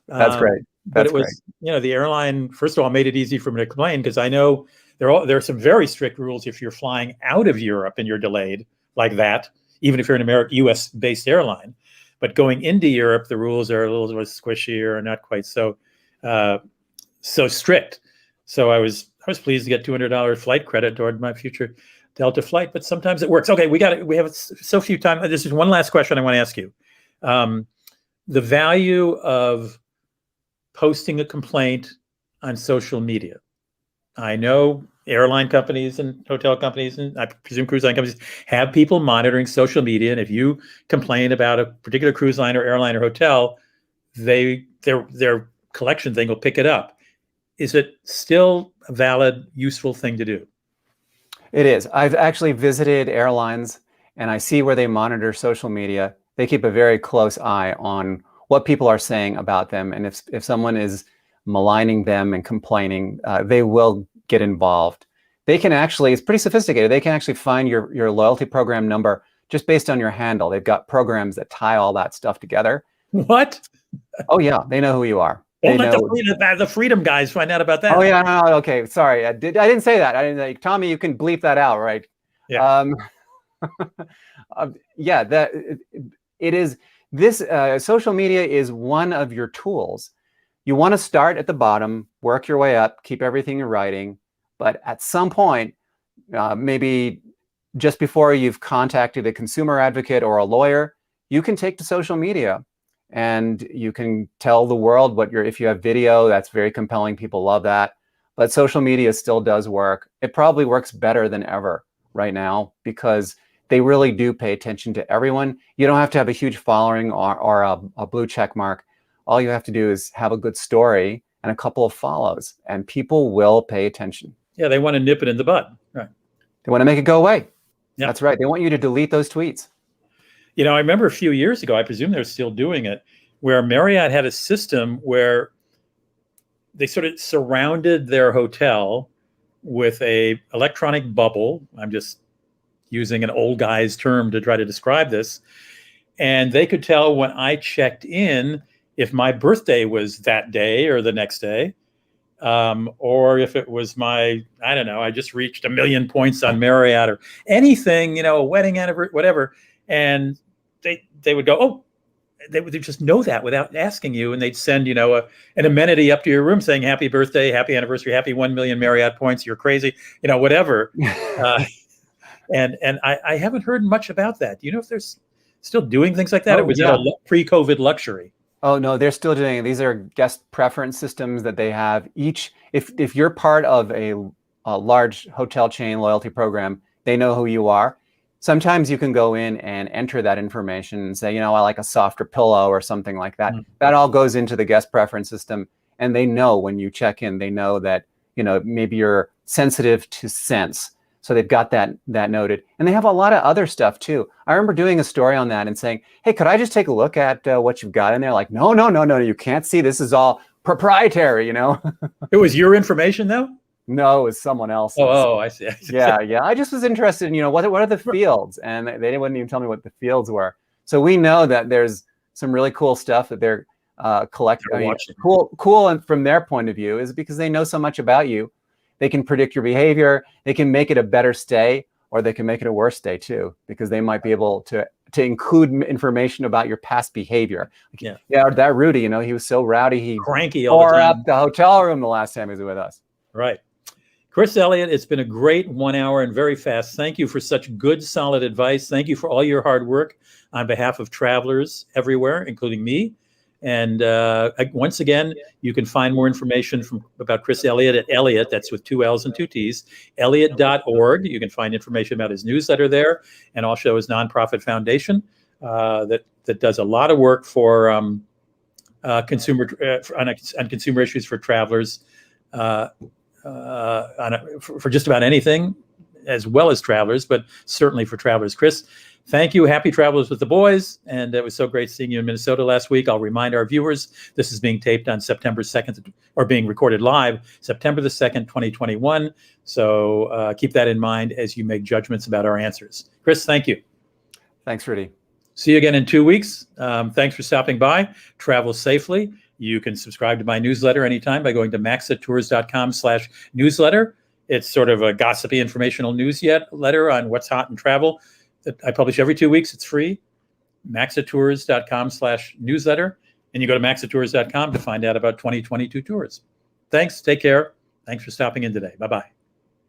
That's great. But it was, the airline, first of all, made it easy for me to complain, because I know there are some very strict rules if you're flying out of Europe and you're delayed like that, even if you're an US-based airline. But going into Europe, the rules are a little bit squishier or not quite so strict. So I was pleased to get $200 flight credit toward my future Delta flight, but sometimes it works. Okay, we have so few time. This is one last question I want to ask you. The value of posting a complaint on social media. I know airline companies and hotel companies, and I presume cruise line companies, have people monitoring social media. And if you complain about a particular cruise line or airline or hotel, their collection thing will pick it up. Is it still a valid, useful thing to do? It is. I've actually visited airlines, and I see where they monitor social media. They keep a very close eye on what people are saying about them. And if someone is maligning them and complaining, they will get involved. They can actually, it's pretty sophisticated. They can actually find your loyalty program number just based on your handle. They've got programs that tie all that stuff together. What? Oh yeah, they know who you are. Don't let the freedom guys find out about that. Oh yeah, no, okay, sorry. I didn't say that. I didn't say, Tommy, you can bleep that out, right? Yeah. Yeah, that it is. This social media is one of your tools. You want to start at the bottom, work your way up, keep everything in writing. But at some point, maybe just before you've contacted a consumer advocate or a lawyer, you can take to social media and you can tell the world if you have video, that's very compelling. People love that. But social media still does work. It probably works better than ever right now because they really do pay attention to everyone. You don't have to have a huge following or a blue check mark. All you have to do is have a good story and a couple of follows, and people will pay attention. Yeah, they want to nip it in the bud. Right. They want to make it go away. Yep. That's right. They want you to delete those tweets. I remember a few years ago, I presume they're still doing it, where Marriott had a system where they sort of surrounded their hotel with a electronic bubble. I'm just using an old guy's term to try to describe this. And they could tell when I checked in if my birthday was that day or the next day, or if it was I just reached 1 million points on Marriott or anything, a wedding anniversary, whatever. And they would go, oh, they would just know that without asking you, and they'd send an amenity up to your room saying happy birthday, happy anniversary, happy 1 million Marriott points, you're crazy, whatever. And I haven't heard much about that. Do you know if they're still doing things like that? Or was that a pre-COVID luxury? Oh no, they're still doing it. These are guest preference systems that they have. If you're part of a large hotel chain loyalty program, they know who you are. Sometimes you can go in and enter that information and say, I like a softer pillow or something like that. That all goes into the guest preference system, and they know when you check in, they know that maybe you're sensitive to scents. So they've got that noted. And they have a lot of other stuff too. I remember doing a story on that and saying, hey, could I just take a look at what you've got in there? Like, no, you can't see. This is all proprietary, It was your information though? No, it was someone else's. Oh, I see. Yeah. I just was interested in, what are the fields? And they wouldn't even tell me what the fields were. So we know that there's some really cool stuff that they're collecting. Cool, and from their point of view is because they know so much about you. They can predict your behavior. They can make it a better stay, or they can make it a worse stay too, because they might be able to include information about your past behavior. That Rudy, he was so rowdy, he cranky all the time. Tore up the hotel room the last time he was with us. Right. Chris Elliott, it's been a great 1 hour and very fast. Thank you for such good, solid advice. Thank you for all your hard work on behalf of travelers everywhere, including me. And once again, you can find more information about Chris Elliott at Elliott, that's with 2 L's and 2 T's, Elliott.org. You can find information about his newsletter there, and also his nonprofit foundation that does a lot of work for on consumer issues for travelers, for just about anything, as well as travelers, but certainly for travelers. Chris, thank you. Happy travels with the boys. And it was so great seeing you in Minnesota last week. I'll remind our viewers, this is being taped on September 2nd, or being recorded live, September the 2nd, 2021. So keep that in mind as you make judgments about our answers. Chris, thank you. Thanks, Rudy. See you again in 2 weeks. Thanks for stopping by. Travel safely. You can subscribe to my newsletter anytime by going to maxatours.com/newsletter. It's sort of a gossipy informational newsletter on what's hot in travel that I publish every 2 weeks. It's free. maxatours.com/newsletter. And you go to maxatours.com to find out about 2022 tours. Thanks. Take care. Thanks for stopping in today. Bye-bye.